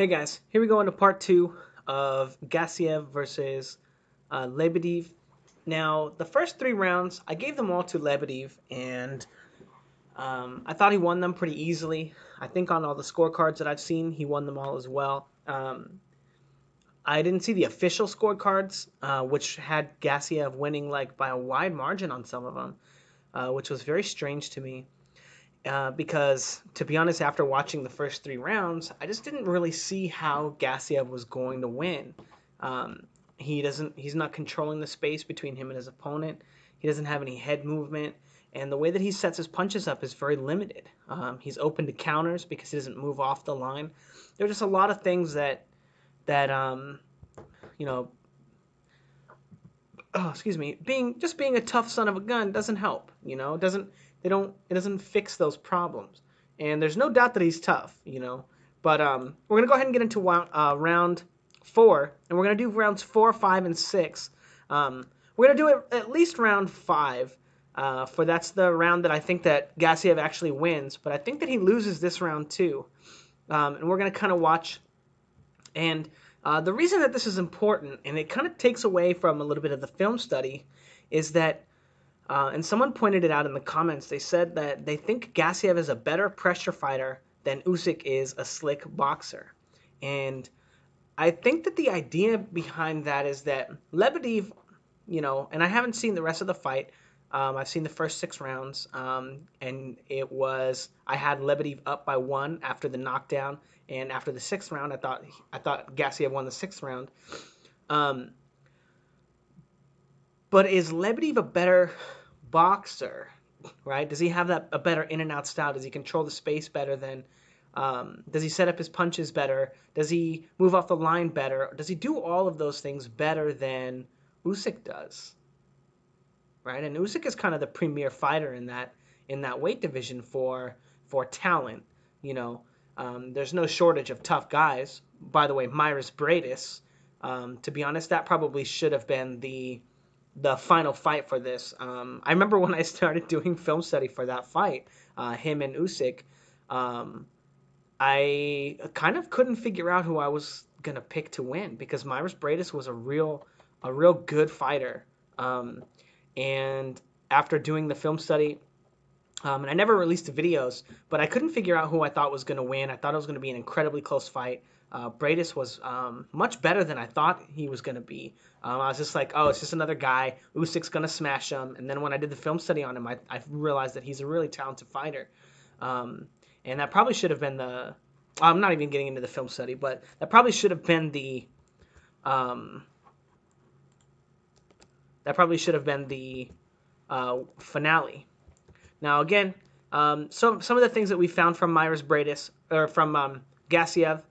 Hey guys, here we go into part two of Gassiev versus Lebedev. Now, the first three rounds, I gave them all to Lebedev, and I thought he won them pretty easily. I think on all the scorecards that I've seen, he won them all as well. I didn't see the official scorecards, which had Gassiev winning like by a wide margin on some of them, which was very strange to me. Because to be honest, after watching the first three rounds, I just didn't really see how Gassiev was going to win. Um, he's not controlling the space between him and his opponent. He doesn't have any head movement, and the way that he sets his punches up is very limited. He's open to counters because he doesn't move off the line. There are just a lot of things that you know, oh, excuse me, being a tough son of a gun doesn't help. It doesn't fix those problems. And there's no doubt that he's tough. But we're gonna go ahead and get into round four, and we're gonna do rounds 4, 5, and 6. We're gonna do it at least round 5, for that's the round that I think that Gassiev actually wins. But I think that he loses this round too. And we're gonna kind of watch and the reason that this is important, and it kind of takes away from a little bit of the film study, is that, and someone pointed it out in the comments, they said that they think Gassiev is a better pressure fighter than Usyk is a slick boxer. And I think that the idea behind that is that Lebedev, and I haven't seen the rest of the fight. I've seen the first 6 rounds, and I had Lebedev up by 1 after the knockdown, and after the 6th round, I thought Gassiev won the 6th round. Um, but is Lebedev a better boxer? Right? Does he have a better in and out style? Does he control the space better than? Does he set up his punches better? Does he move off the line better? Does he do all of those things better than Usyk does? Right? And Usyk is kind of the premier fighter in that weight division for talent. There's no shortage of tough guys. By the way, Myris Bradis, to be honest, that probably should have been the final fight for this. I remember when I started doing film study for that fight, him and Usyk, I kind of couldn't figure out who I was gonna pick to win because Myris Bradis was a real good fighter. And after doing the film study, and I never released the videos, but I couldn't figure out who I thought was going to win. I thought it was going to be an incredibly close fight. Bradis was much better than I thought he was going to be. I was just like, oh, it's just another guy. Usyk's going to smash him. And then when I did the film study on him, I realized that he's a really talented fighter. And that probably should have been I'm not even getting into the film study, but that probably should have been the finale. Now again, some of the things that we found from Myris Bradis or from Gassiev,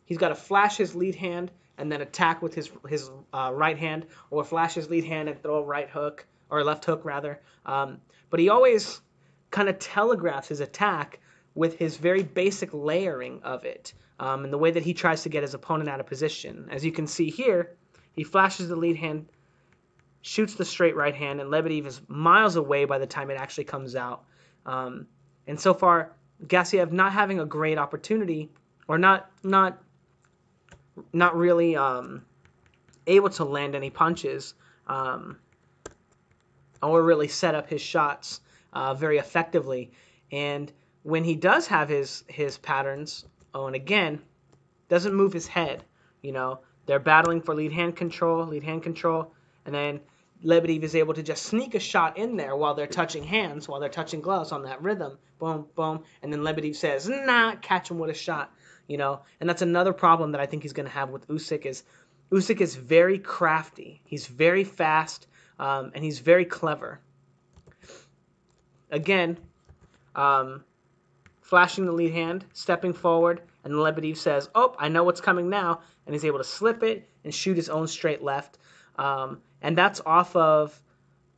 he's got to flash his lead hand and then attack with his right hand, or flash his lead hand and throw a right hook or left hook rather. But he always kind of telegraphs his attack with his very basic layering of it, and the way that he tries to get his opponent out of position. As you can see here, he flashes the lead hand, shoots the straight right hand, and Lebedev is miles away by the time it actually comes out. And so far, Gassiev not having a great opportunity, or not really able to land any punches, or really set up his shots very effectively. And when he does have his patterns, and again, doesn't move his head. They're battling for lead hand control, and then Lebedev is able to just sneak a shot in there while they're touching hands, while they're touching gloves on that rhythm. Boom, boom. And then Lebedev says, nah, catch him with a shot. And that's another problem that I think he's going to have with Usyk is very crafty. He's very fast, and he's very clever. Again, flashing the lead hand, stepping forward, and Lebedev says, oh, I know what's coming now, and he's able to slip it and shoot his own straight left. And that's off of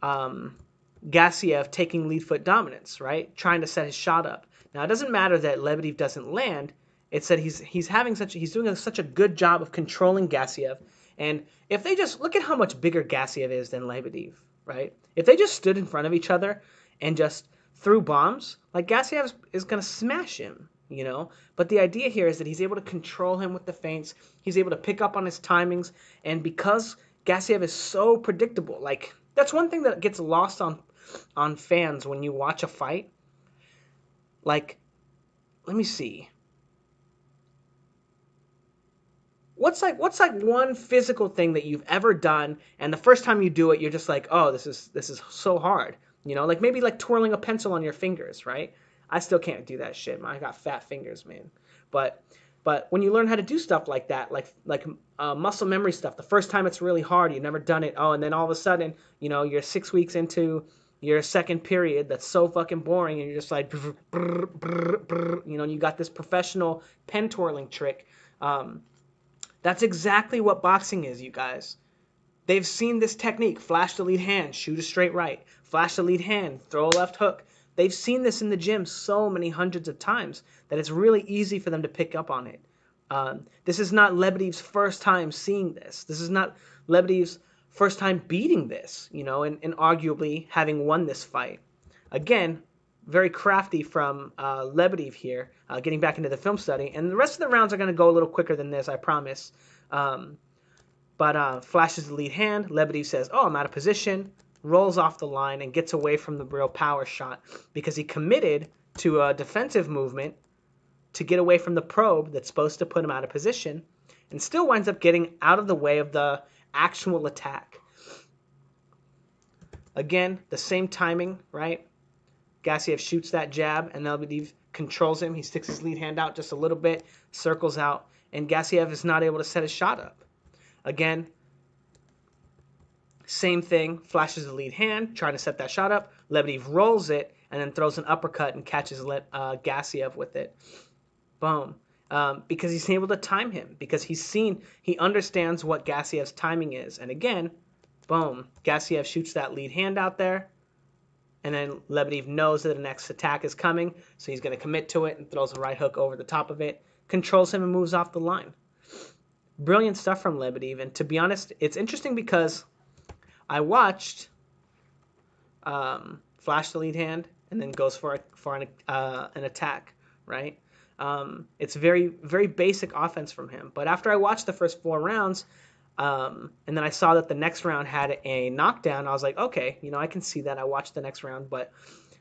Gassiev taking lead foot dominance, right? Trying to set his shot up. Now, it doesn't matter that Lebedev doesn't land. It's that he's doing such a good job of controlling Gassiev. And if they just look at how much bigger Gassiev is than Lebedev, right? If they just stood in front of each other and just threw bombs, like Gassiev is going to smash him. you know. But the idea here is that he's able to control him with the feints. He's able to pick up on his timings, and because Gassiev is so predictable, like that's one thing that gets lost on fans when you watch a fight. Like, let me see. What's like one physical thing that you've ever done, and the first time you do it, you're just like, oh, this is so hard. You know, like maybe like twirling a pencil on your fingers, right? I still can't do that shit, man. I got fat fingers, man. But but when you learn how to do stuff like that, like muscle memory stuff, the first time it's really hard. You've never done it. Oh, and then all of a sudden, you know, you're 6 weeks into your second period that's so fucking boring, and you're just like, brr, brr, brr, brr, you know, and you got this professional pen twirling trick. That's exactly what boxing is, you guys. They've seen this technique. Flash the lead hand, shoot a straight right. Flash the lead hand, throw a left hook. They've seen this in the gym so many hundreds of times that it's really easy for them to pick up on it. This is not Lebedev's first time seeing this. This is not Lebedev's first time beating this, you know, and arguably having won this fight. Again, very crafty from Lebedev here, getting back into the film study. And the rest of the rounds are going to go a little quicker than this, I promise. But flashes the lead hand. Lebedev says, oh, I'm out of position, rolls off the line, and gets away from the real power shot because he committed to a defensive movement to get away from the probe that's supposed to put him out of position, and still winds up getting out of the way of the actual attack. Again, the same timing, right? Gassiev shoots that jab, and Lebedev controls him. He sticks his lead hand out just a little bit, circles out, and Gassiev is not able to set his shot up. Again, same thing, flashes the lead hand, trying to set that shot up. Lebedev rolls it, and then throws an uppercut and catches Gassiev with it. Boom. Because he's able to time him, because he understands what Gassiev's timing is. And again, boom, Gassiev shoots that lead hand out there, and then Lebedev knows that the next attack is coming, so he's going to commit to it and throws a right hook over the top of it, controls him, and moves off the line. Brilliant stuff from Lebedev, and to be honest, it's interesting because I watched flash the lead hand and then goes for an attack, right? It's very, very basic offense from him. But after I watched the first 4 rounds, and then I saw that the next round had a knockdown, I was like, okay, you know, I can see that. I watched the next round, but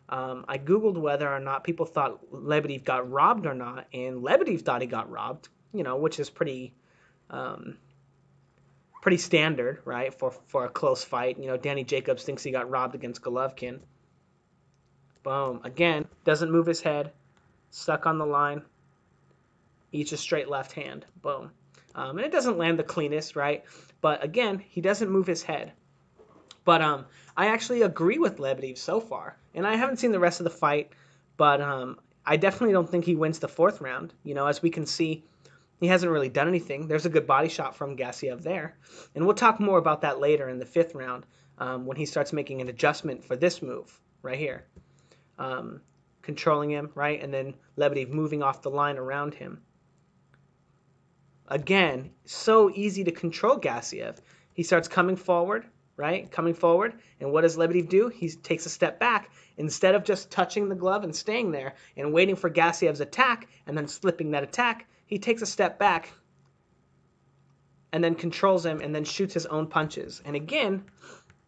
I Googled whether or not people thought Lebedev got robbed or not, and Lebedev thought he got robbed, you know, which is pretty standard, right, for a close fight. You know, Danny Jacobs thinks he got robbed against Golovkin. Boom. Again, doesn't move his head, stuck on the line, eats a straight left hand. Boom. And it doesn't land the cleanest, right? But again, he doesn't move his head. But I actually agree with Lebedev so far. And I haven't seen the rest of the fight, but I definitely don't think he wins the 4th round. You know, as we can see, he hasn't really done anything. There's a good body shot from Gassiev there. And we'll talk more about that later in the 5th round when he starts making an adjustment for this move right here. Controlling him, right? And then Lebedev moving off the line around him. Again, so easy to control Gassiev. He starts coming forward, right? Coming forward. And what does Lebedev do? He takes a step back. Instead of just touching the glove and staying there and waiting for Gassiev's attack and then slipping that attack, he takes a step back and then controls him and then shoots his own punches. And again,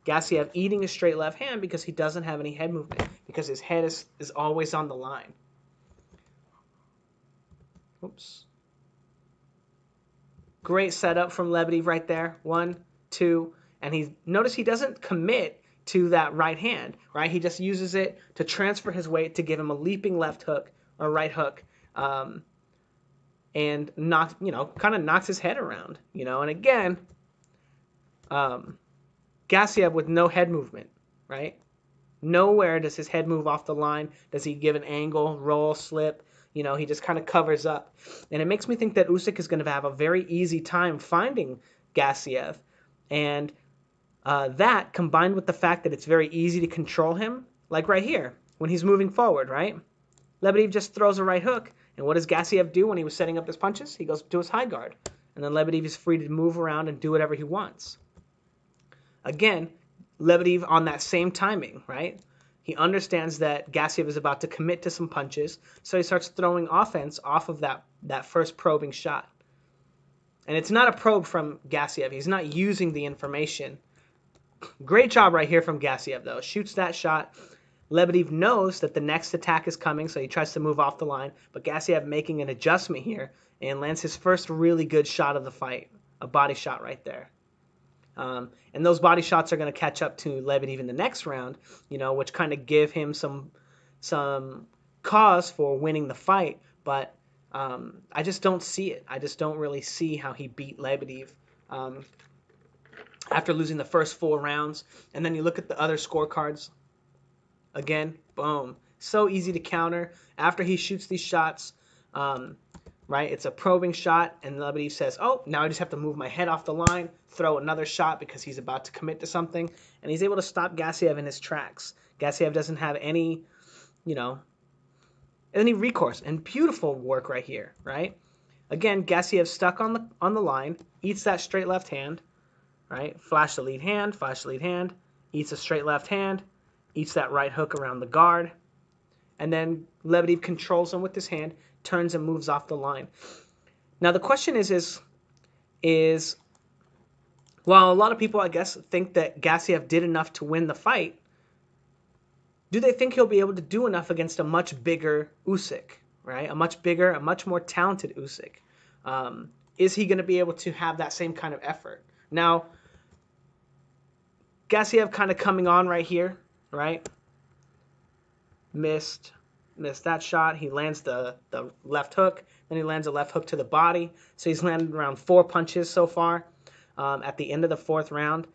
Gassiev eating a straight left hand because he doesn't have any head movement, because his head is always on the line. Oops. Great setup from Lebedev right there. 1, 2, and notice he doesn't commit to that right hand, right? He just uses it to transfer his weight to give him a leaping left hook or right hook, and kind of knocks his head around, you know. And again, Gassiev with no head movement, right? Nowhere does his head move off the line. Does he give an angle, roll, slip? You know, he just kind of covers up. And it makes me think that Usyk is going to have a very easy time finding Gassiev. And that, combined with the fact that it's very easy to control him, like right here, when he's moving forward, right? Lebedev just throws a right hook. And what does Gassiev do when he was setting up his punches? He goes to his high guard. And then Lebedev is free to move around and do whatever he wants. Again, Lebedev on that same timing, right? He understands that Gassiev is about to commit to some punches, so he starts throwing offense off of that first probing shot. And it's not a probe from Gassiev. He's not using the information. Great job right here from Gassiev, though. Shoots that shot. Lebedev knows that the next attack is coming, so he tries to move off the line. But Gassiev making an adjustment here and lands his first really good shot of the fight, a body shot right there. And those body shots are going to catch up to Lebedev in the next round, which kind of give him some cause for winning the fight. But I just don't see it. I just don't really see how he beat Lebedev after losing the first 4 rounds. And then you look at the other scorecards. Again, boom. So easy to counter. After he shoots these shots, right, it's a probing shot, and Lebedev says, oh, now I just have to move my head off the line, throw another shot because he's about to commit to something, and he's able to stop Gassiev in his tracks. Gassiev doesn't have any recourse, and beautiful work right here, right? Again, Gassiev stuck on the line, eats that straight left hand, right? Flash the lead hand, eats a straight left hand, eats that right hook around the guard, and then Lebedev controls him with his hand, turns and moves off the line. Now the question is while a lot of people, I guess, think that Gassiev did enough to win the fight, do they think he'll be able to do enough against a much bigger Usyk, right? A much bigger, a much more talented Usyk. Is he going to be able to have that same kind of effort? Now, Gassiev kind of coming on right here, right? Missed that shot. He lands the left hook. Then he lands a left hook to the body. So he's landed around 4 punches so far at the end of the 4th round.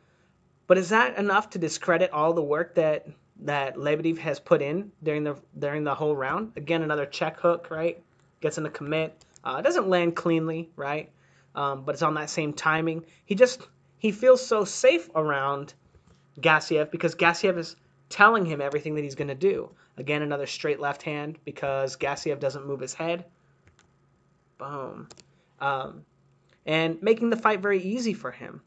But is that enough to discredit all the work that Lebedev has put in during the whole round? Again, another check hook, right? Gets in a commit. It doesn't land cleanly, right? But it's on that same timing. He feels so safe around Gassiev because Gassiev is telling him everything that he's going to do. Again, another straight left hand because Gassiev doesn't move his head. Boom. And making the fight very easy for him.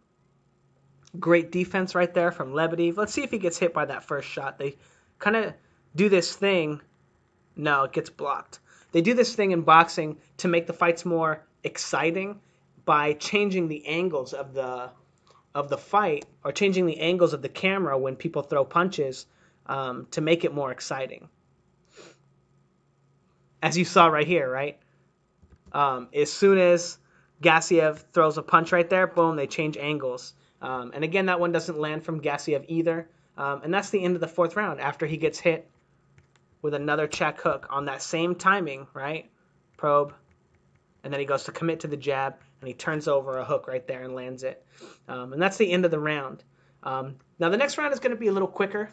Great defense right there from Lebedev. Let's see if he gets hit by that first shot. They kind of do this thing. No, it gets blocked. They do this thing in boxing to make the fights more exciting by changing the angles of the fight, or changing the angles of the camera when people throw punches to make it more exciting. As you saw right here, right? As soon as Gassiev throws a punch right there, boom, they change angles. And again, that one doesn't land from Gassiev either. And that's the end of the 4th round after he gets hit with another check hook on that same timing, right? Probe. And then he goes to commit to the jab, and he turns over a hook right there and lands it. And that's the end of the round. Now, the next round is going to be a little quicker.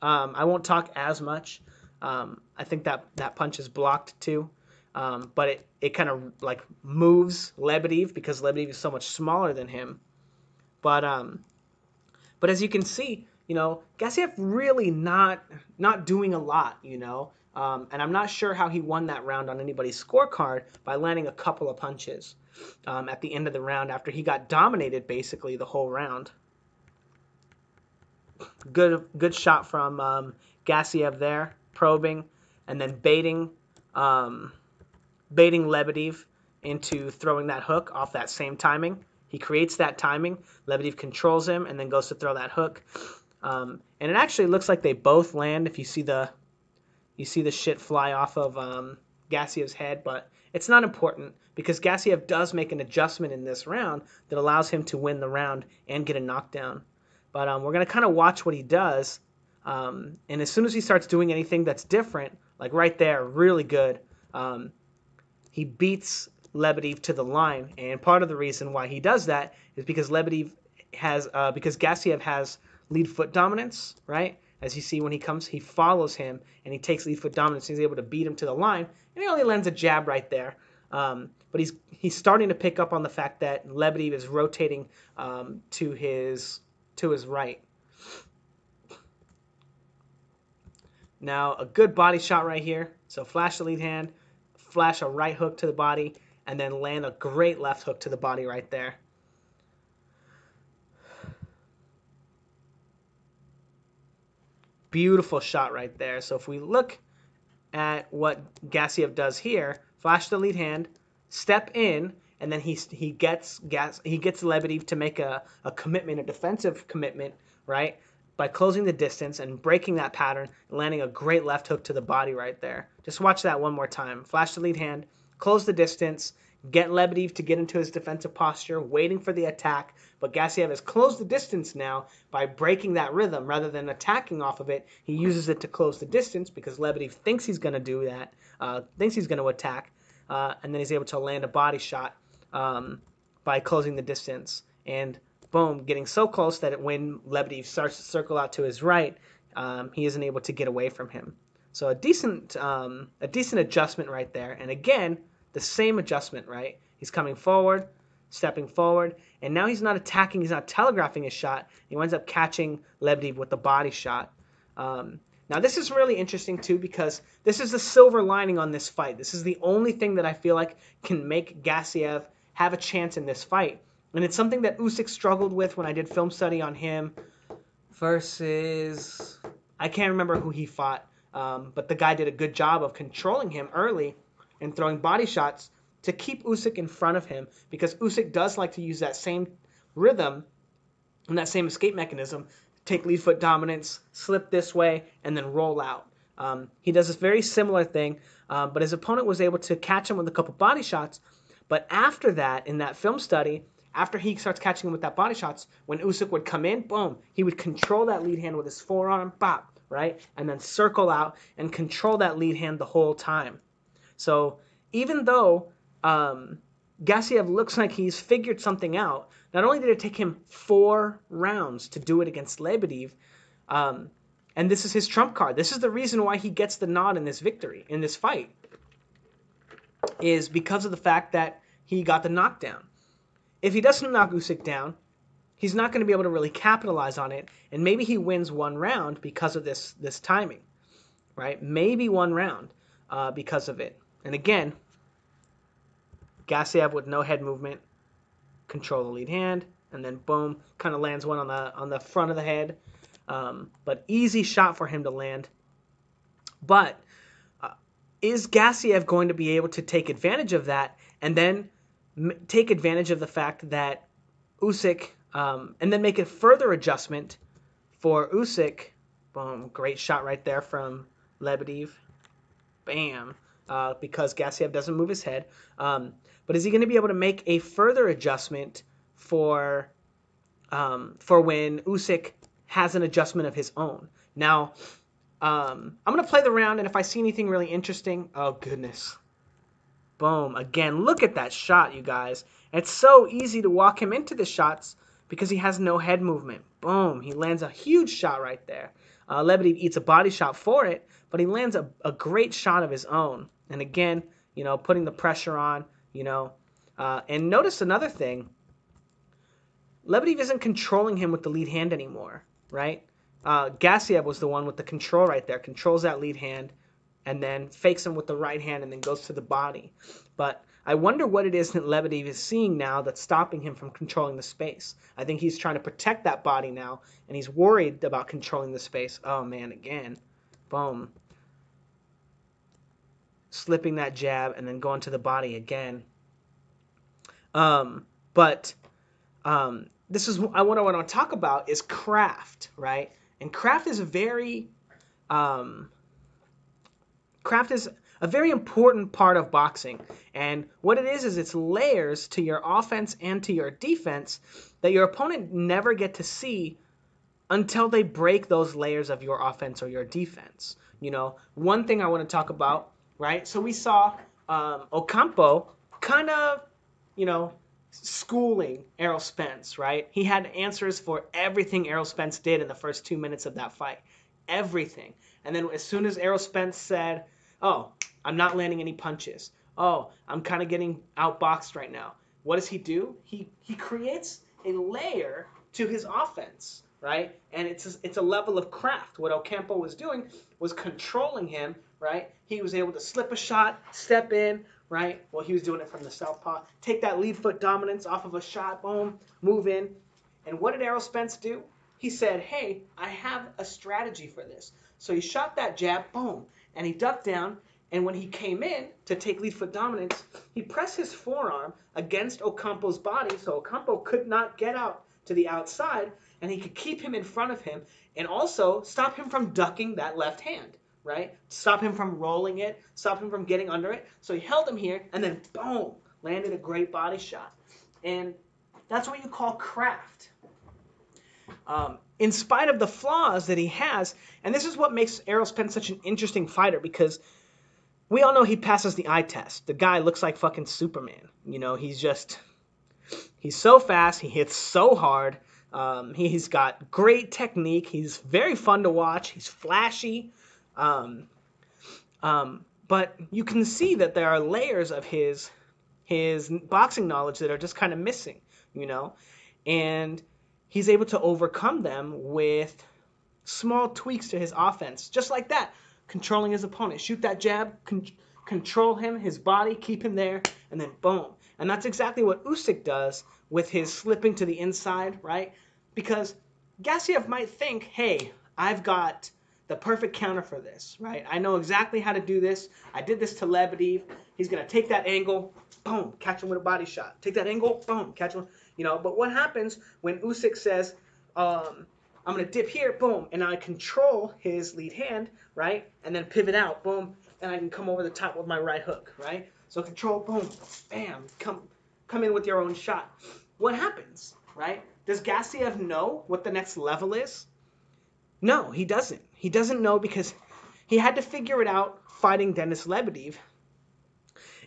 I won't talk as much. I think that punch is blocked too. But it kind of like moves Lebedev because Lebedev is so much smaller than him. But as you can see, Gassiev really not doing a lot, and I'm not sure how he won that round on anybody's scorecard by landing a couple of punches at the end of the round after he got dominated basically the whole round. Good shot from Gassiev there, probing, and then baiting Lebedev into throwing that hook off that same timing. He creates that timing. Lebedev controls him and then goes to throw that hook. And it actually looks like they both land if you see the shit fly off of Gassiev's head, but it's not important because Gassiev does make an adjustment in this round that allows him to win the round and get a knockdown. But we're going to kind of watch what he does. And as soon as he starts doing anything that's different, like right there, really good, he beats Lebedev to the line. And part of the reason why he does that is because because Gassiev has lead foot dominance, right? As you see when he comes, he follows him and he takes lead foot dominance. He's able to beat him to the line, and he only lands a jab right there. But he's starting to pick up on the fact that Lebedev is rotating to his right. Now a good body shot right here. So flash the lead hand, flash a right hook to the body, and then land a great left hook to the body right there. Beautiful shot right there. So if we look at what Gassiev does here, flash the lead hand, step in, and then he gets Lebedev to make a commitment, a defensive commitment, right? By closing the distance and breaking that pattern and landing a great left hook to the body right there. Just watch that one more time. Flash the lead hand, close the distance, get Lebedev to get into his defensive posture, waiting for the attack. But Gassiev has closed the distance now by breaking that rhythm. Rather than attacking off of it, he uses it to close the distance because Lebedev thinks he's going to do that, thinks he's going to attack, and then he's able to land a body shot by closing the distance. And boom, getting so close that when Lebedev starts to circle out to his right, he isn't able to get away from him. So a decent adjustment right there. And again, the same adjustment, right? He's coming forward, stepping forward, and now he's not attacking, he's not telegraphing his shot. He winds up catching Lebedev with the body shot. Now this is really interesting too because this is the silver lining on this fight. This is the only thing that I feel like can make Gassiev have a chance in this fight. And it's something that Usyk struggled with when I did film study on him versus, I can't remember who he fought, but the guy did a good job of controlling him early and throwing body shots to keep Usyk in front of him because Usyk does like to use that same rhythm and that same escape mechanism, take lead foot dominance, slip this way, and then roll out. He does this very similar thing, but his opponent was able to catch him with a couple body shots. But after that, in that film study, after he starts catching him with that body shots, when Usyk would come in, boom, he would control that lead hand with his forearm, bop, right? And then circle out and control that lead hand the whole time. So even though Gassiev looks like he's figured something out, not only did it take him 4 rounds to do it against Lebedev, and this is his trump card. This is the reason why he gets the nod in this victory, in this fight, is because of the fact that he got the knockdown. If he doesn't knock Usyk down, he's not going to be able to really capitalize on it, and maybe he wins 1 round because of this timing, right? Maybe 1 round because of it. And again, Gassiev with no head movement, control the lead hand, and then boom, kind of lands one on the front of the head. But easy shot for him to land. But is Gassiev going to be able to take advantage of that and then take advantage of the fact that Usyk, and then make a further adjustment for Usyk? Boom, great shot right there from Lebedev. Bam. Because Gassiev doesn't move his head. But is he going to be able to make a further adjustment for when Usyk has an adjustment of his own? Now, I'm going to play the round, and if I see anything really interesting, oh goodness. Boom. Again, look at that shot, you guys. It's so easy to walk him into the shots because he has no head movement. Boom. He lands a huge shot right there. Lebedev eats a body shot for it, but he lands a great shot of his own. And again, putting the pressure on, and notice another thing. Lebedev isn't controlling him with the lead hand anymore, right? Gassiev was the one with the control right there, controls that lead hand, and then fakes him with the right hand and then goes to the body. But I wonder what it is that Lebedev is seeing now that's stopping him from controlling the space. I think he's trying to protect that body now, and he's worried about controlling the space. Oh, man, again. Boom. Slipping that jab and then going to the body again. This is what I want to talk about is craft, right? And craft is a very important part of boxing. And what it is it's layers to your offense and to your defense that your opponent never get to see until they break those layers of your offense or your defense. One thing I want to talk about, right? So we saw Ocampo kind of, schooling Errol Spence, right? He had answers for everything Errol Spence did in the first 2 minutes of that fight. Everything. And then as soon as Errol Spence said, oh, I'm not landing any punches. Oh, I'm kind of getting outboxed right now. What does he do? He creates a layer to his offense, right? And it's a level of craft. What Ocampo was doing was controlling him, right? He was able to slip a shot, step in, right? Well, he was doing it from the southpaw. Take that lead foot dominance off of a shot, boom, move in. And what did Errol Spence do? he said, hey, I have a strategy for this. So he shot that jab, boom, and he ducked down. And when he came in to take lead foot dominance, he pressed his forearm against Ocampo's body so Ocampo could not get out to the outside, and he could keep him in front of him and also stop him from ducking that left hand, right? Stop him from rolling it, stop him from getting under it. So he held him here, and then boom, landed a great body shot. And that's what you call craft. In spite of the flaws that he has, and this is what makes Errol Spence such an interesting fighter, because we all know he passes the eye test. The guy looks like fucking Superman. You know, he's so fast. He hits so hard. He's got great technique. He's very fun to watch. He's flashy. But you can see that there are layers of his boxing knowledge that are just kind of missing, you know? And he's able to overcome them with small tweaks to his offense, just like that. Controlling his opponent, shoot that jab, control him, his body, keep him there, and then boom. And that's exactly what Usyk does with his slipping to the inside, right? Because Gassiev might think, hey, I've got the perfect counter for this, right? I know exactly how to do this. I did this to Lebedev. He's going to take that angle, boom, catch him with a body shot. Take that angle, boom, catch him. You know, but what happens when Usyk says, I'm going to dip here, boom, and I control his lead hand, right? And then pivot out, boom, and I can come over the top with my right hook, right? So control, boom, bam, come in with your own shot. What happens, right? Does Gassiev know what the next level is? No, he doesn't. He doesn't know because he had to figure it out fighting Denis Lebedev.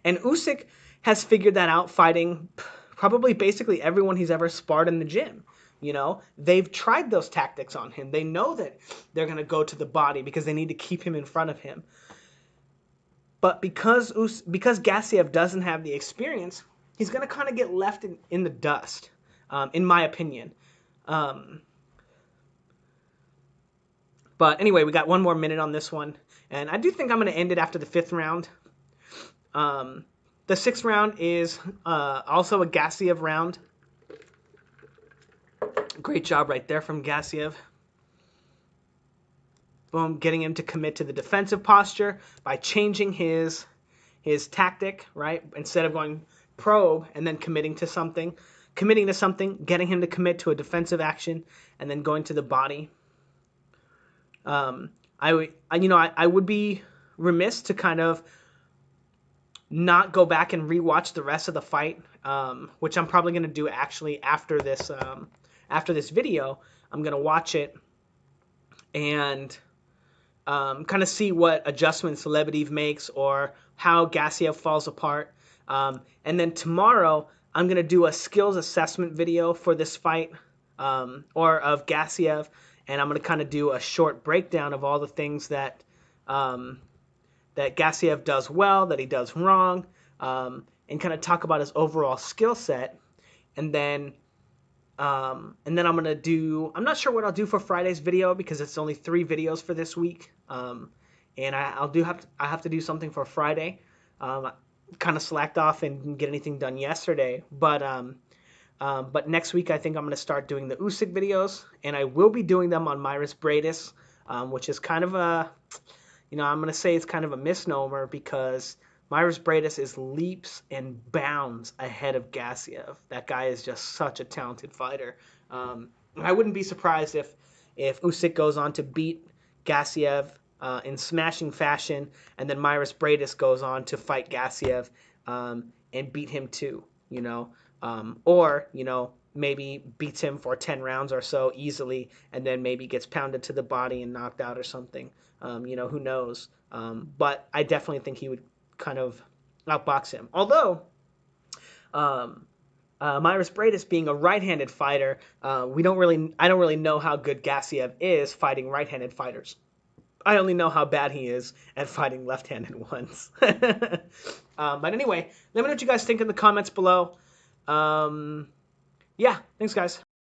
And Usyk has figured that out fighting probably basically everyone he's ever sparred in the gym. You know, they've tried those tactics on him. They know that they're going to go to the body because they need to keep him in front of him. But because Gassiev doesn't have the experience, he's going to kind of get left in the dust, in my opinion. But anyway, we got one more minute on this one. And I do think I'm going to end it after the 5th round. The 6th round is also a Gassiev round. Great job right there from Gassiev. Boom, getting him to commit to the defensive posture by changing his tactic, right? Instead of going probe and then committing to something, getting him to commit to a defensive action, and then going to the body. I would be remiss to kind of not go back and rewatch the rest of the fight, which I'm probably going to do actually after this video. I'm going to watch it and kind of see what adjustments Lebedev makes or how Gassiev falls apart. And then tomorrow, I'm going to do a skills assessment video for this fight or of Gassiev. And I'm going to kind of do a short breakdown of all the things that Gassiev does well, that he does wrong, and kind of talk about his overall skill set. And then I'm going to do, I'm not sure what I'll do for Friday's video because it's only 3 videos for this week. And I have to do something for Friday. Kind of slacked off and didn't get anything done yesterday. But next week I think I'm going to start doing the Usyk videos, and I will be doing them on Myris Bradis, which is kind of a, I'm going to say it's kind of a misnomer because Myris Bradis is leaps and bounds ahead of Gassiev. That guy is just such a talented fighter. I wouldn't be surprised if Usyk goes on to beat Gassiev in smashing fashion, and then Myris Bradis goes on to fight Gassiev and beat him too, or maybe beats him for 10 rounds or so easily, and then maybe gets pounded to the body and knocked out or something. Who knows? But I definitely think he would kind of outbox him. Although Myris Bradis being a right-handed fighter, I don't really know how good Gassiev is fighting right-handed fighters. I only know how bad he is at fighting left-handed ones. But anyway, let me know what you guys think in the comments below. Yeah, thanks guys.